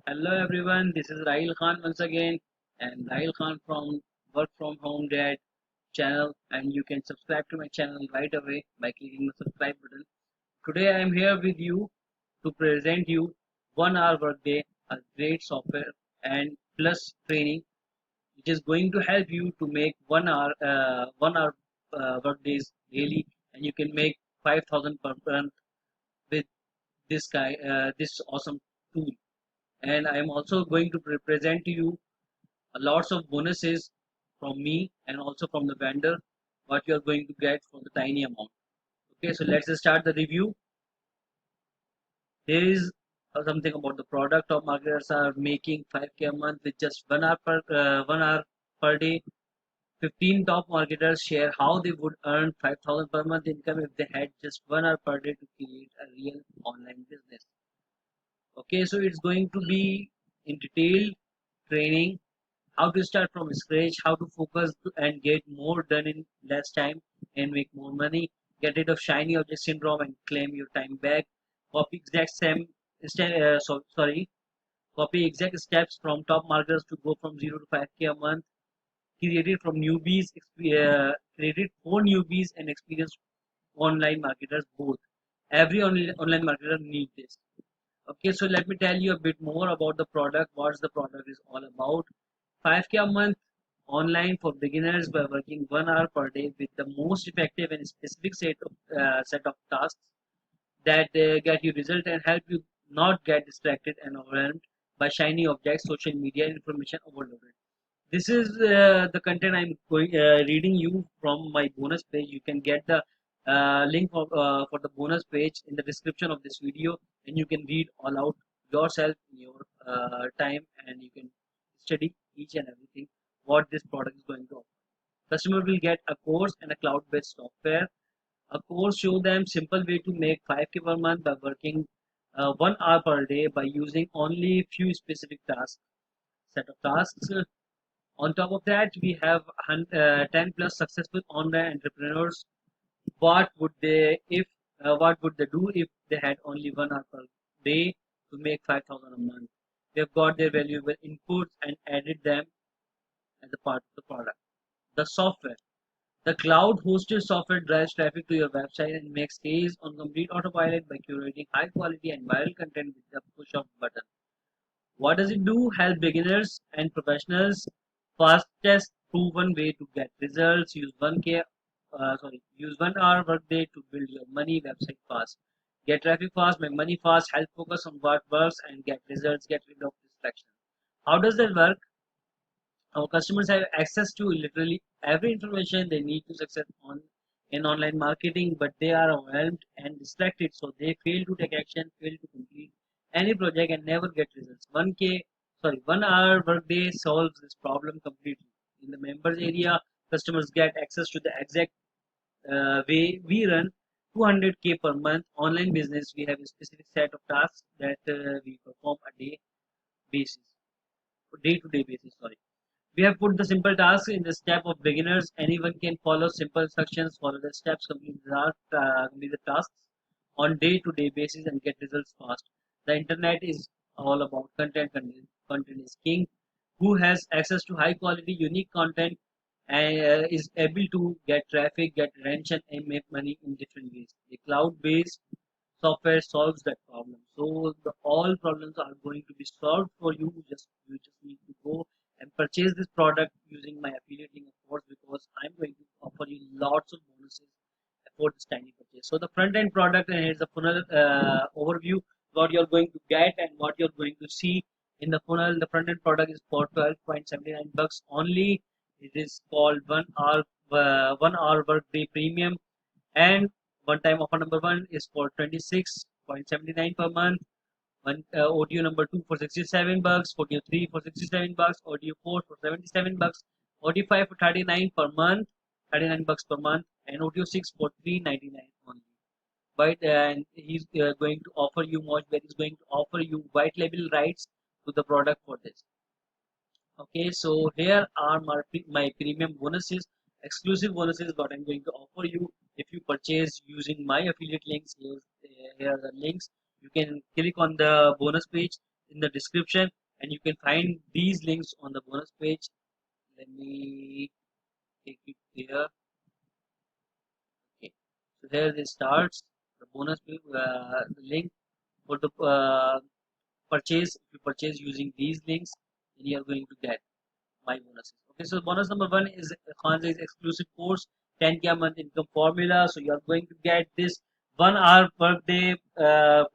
Hello everyone, this is Rahil Khan once again, and Rahil Khan from Work From Home Dad channel, and you can subscribe to my channel right away by clicking the subscribe button. Today I am here with you to present you 1 hour workday, a great software and plus training, which is going to help you to make 1 hour workdays daily, and you can make 5,000 per month with this awesome tool. And I am also going to present to you lots of bonuses from me and also from the vendor what you are going to get for the tiny amount. Okay, so let's just start the review. There is something about the product. Top marketers are making 5k a month with just 1 hour per day. 15 top marketers share how they would earn 5,000 per month income if they had just 1 hour per day to create a real online business. Okay, so it's going to be in detailed training, how to start from scratch, how to focus and get more done in less time and make more money, get rid of shiny object syndrome and claim your time back, copy exact same, copy exact steps from top marketers to go from 0 to 5k a month, created for newbies and experienced online marketers both. Every online marketer needs this. Okay, so let me tell you a bit more about the product, what the product is all about. 5k a month online for beginners by working 1 hour per day with the most effective and specific set of tasks that get you result and help you not get distracted and overwhelmed by shiny objects, social media, and information overloaded. This is the content I'm reading you from my bonus page. You can get the link for the bonus page in the description of this video, and you can read all out yourself in your time, and you can study each and everything what this product is going to offer. Customer will get a course and a cloud-based software. A course show them simple way to make 5k per month by working 1 hour per day by using only few specific tasks. Set of tasks. On top of that, we have 10 plus successful online entrepreneurs. What would they do if they had only 1 hour per day to make 5,000 a month? They've got their valuable inputs and added them as a part of the product. The software. The cloud hosted software drives traffic to your website and makes stays on complete autopilot by curating high quality and viral content with the push of button. What does it do? Help beginners and professionals fastest proven way to get results. Use 1 hour workday to build your money website fast. Get traffic fast, make money fast, help focus on what works and get results, get rid of distraction. How does that work? Our customers have access to literally every information they need to succeed on in online marketing, but they are overwhelmed and distracted, so they fail to take action, fail to complete any project, and never get results. 1 hour workday solves this problem completely. In the members area, customers get access to the exact way we run 200k per month online business. We have a specific set of tasks that we perform a day to day basis. Sorry. We have put the simple tasks in the step of beginners. Anyone can follow simple instructions, follow the steps, complete the tasks on day-to-day basis and get results fast. The internet is all about content. Content is king. Who has access to high quality, unique content and is able to get traffic, get attention, and make money in different ways. The cloud-based software solves that problem. So all problems are going to be solved for you. You just need to go and purchase this product using my affiliate link, of course, because I'm going to offer you lots of bonuses for this tiny purchase. So the front end product, and here's the funnel overview, what you're going to get and what you're going to see in the funnel. The front end product is for 12.79 bucks only. It is called 1 hour workday premium, and one time offer number one is for 26.79 per month. One audio number two for 67 bucks, audio three for 67 bucks, audio four for 77 bucks, audio five for 39 per month, 39 bucks per month, and audio six for 399 only. But and he's going to offer you Mojbet is going to offer you white label rights to the product for this. Okay, so here are my premium bonuses, exclusive bonuses what I'm going to offer you if you purchase using my affiliate links. Here are the links. You can click on the bonus page in the description, and you can find these links on the bonus page. Let me take it here. Okay, so here it starts the bonus page, the link for the purchase. If you purchase using these links, then you are going to get my bonuses. Okay, so bonus number one is Khanzai's exclusive course, 10K a month income formula. So you are going to get this 1 hour per day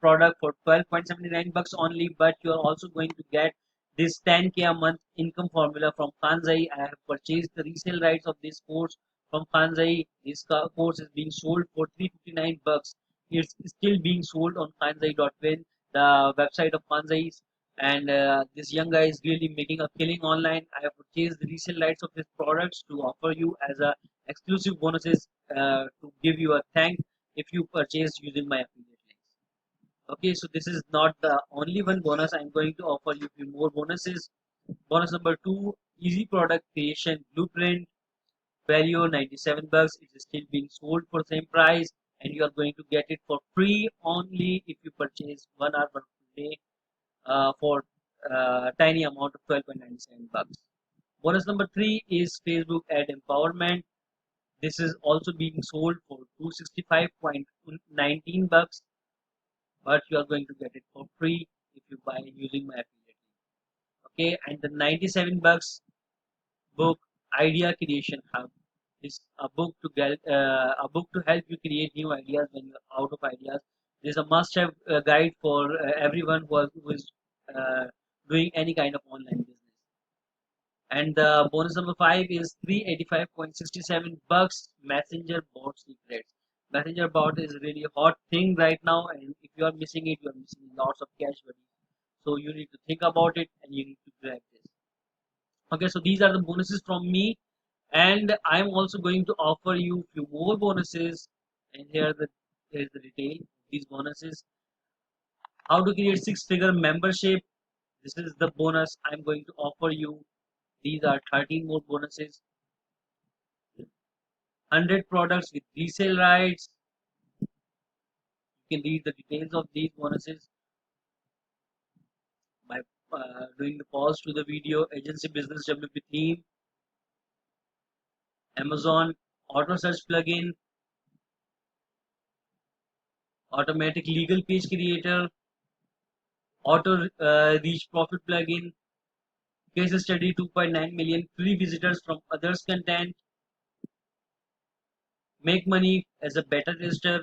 product for 12.79 bucks only, but you are also going to get this 10K a month income formula from Khanzai. I have purchased the resale rights of this course from Khanzai. This course is being sold for 359 bucks. It's still being sold on Khanzai.win, the website of Khanzai, and this young guy is really making a killing online. I have purchased the resale rights of his products to offer you as a exclusive bonuses to give you a thank if you purchase using my affiliate links. Okay, so this is not the only one bonus. I'm going to offer you few more bonuses. Bonus number two, easy product creation blueprint, value 97 bucks. It is still being sold for same price, and you are going to get it for free only if you purchase 1 hour per day for tiny amount of 12.97 bucks. Bonus number three is Facebook ad empowerment. This is also being sold for 265.19 bucks, but you are going to get it for free if you buy using my affiliate link. Okay, and the 97 bucks book, Idea Creation Hub, is a book to get a book to help you create new ideas when you're out of ideas. It is a must-have guide for everyone who is uh, doing any kind of online business. And the bonus number five is 385.67 bucks Messenger bot secrets. Messenger bot is really a hot thing right now, and if you are missing it, you are missing lots of cash value. So you need to think about it, and you need to grab this. Okay, so these are the bonuses from me, and I'm also going to offer you few more bonuses. And here is the detail of these bonuses. How to create six-figure membership. This is the bonus I'm going to offer you. These are 13 more bonuses. 100 products with resale rights. You can read the details of these bonuses by doing the pause to the video. Agency Business WP theme, Amazon auto search plugin, automatic legal page creator, auto reach profit plugin, case study 2.9 million free visitors from others content, make money as a beta tester,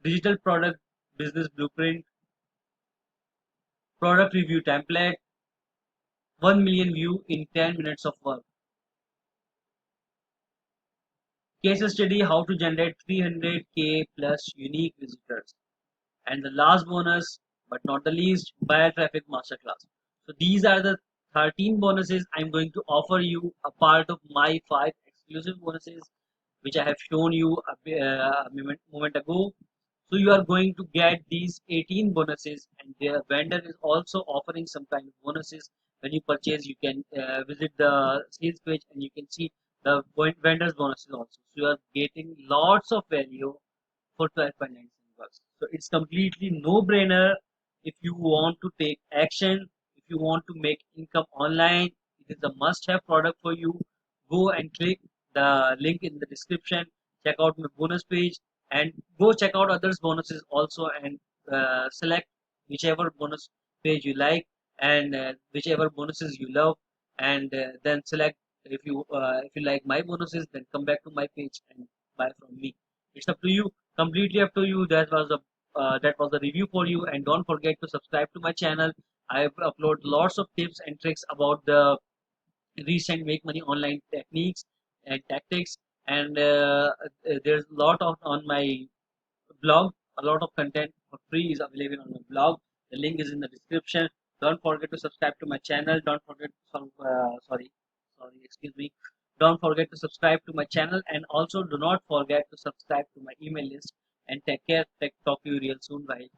digital product business blueprint, product review template, 1 million view in 10 minutes of work. Case study how to generate 300k plus unique visitors. And the last bonus, but not the least, buyer traffic masterclass. So these are the 13 bonuses I'm going to offer you, a part of my 5 exclusive bonuses, which I have shown you a moment ago. So you are going to get these 18 bonuses, and their vendor is also offering some kind of bonuses. When you purchase, you can visit the sales page and you can see the vendors bonuses also. So you are getting lots of value for 12.97 bucks. So it's completely no-brainer if you want to take action, if you want to make income online. It is a must-have product for you. Go and click the link in the description. Check out my bonus page and go check out others bonuses also, and select whichever bonus page you like, and whichever bonuses you love, and then select. If you like my bonuses, then come back to my page and buy from me. It's up to you, completely up to you. That was the review for you, and don't forget to subscribe to my channel. I upload lots of tips and tricks about the recent make money online techniques and tactics, and there's a lot of on my blog. A lot of content for free is available on my blog. The link is in the description. Don't forget to subscribe to my channel. Don't forget sorry, excuse me. Don't forget to subscribe to my channel, and also do not forget to subscribe to my email list. And take care. Talk to you real soon. Bye.